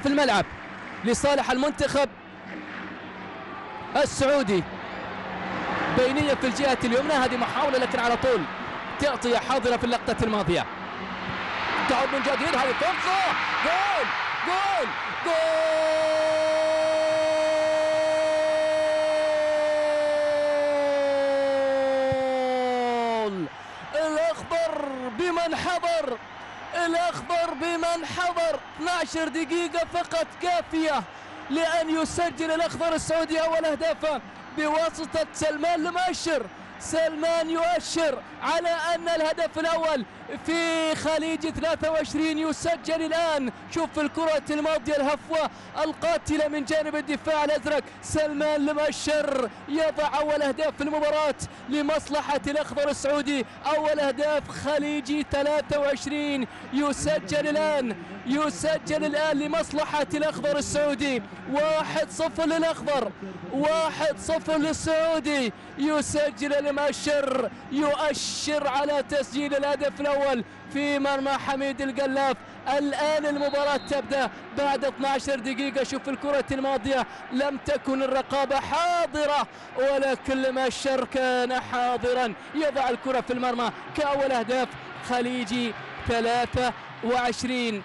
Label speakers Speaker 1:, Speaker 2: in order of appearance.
Speaker 1: في الملعب لصالح المنتخب السعودي. بينية في الجهة اليمنى، هذه محاولة لكن على طول تغطية حاضرة في اللقطة الماضية. تعود من جديد، هذه فرصة، جول جول جول. الأخضر بمن حضر، الأخضر بمن حضر. 12 دقيقة فقط كافية لأن يسجل الأخضر السعودي أول أهدافه بواسطة سلمان المؤشر. سلمان يؤشر على أن الهدف الأول في خليج 23 يسجل الآن. شوف الكرة الماضية الهفوة القاتلة من جانب الدفاع الأزرق. سلمان المؤشر يضع أول أهداف في المباراة لمصلحة الأخضر السعودي. أول أهداف خليجي 23 يسجل الآن لمصلحة الأخضر السعودي. 1-0 للأخضر، 1-0 للسعودي. يسجل المؤشر، يؤشر على تسجيل الهدف الأول في مرمى حميد القلاف. الآن المباراة تبدأ بعد 12 دقيقة. شوف الكرة الماضية لم تكن الرقابة حاضرة، ولكن المؤشر كان حاضرا. يضع الكرة في المرمى كأول أهداف خليجي 23.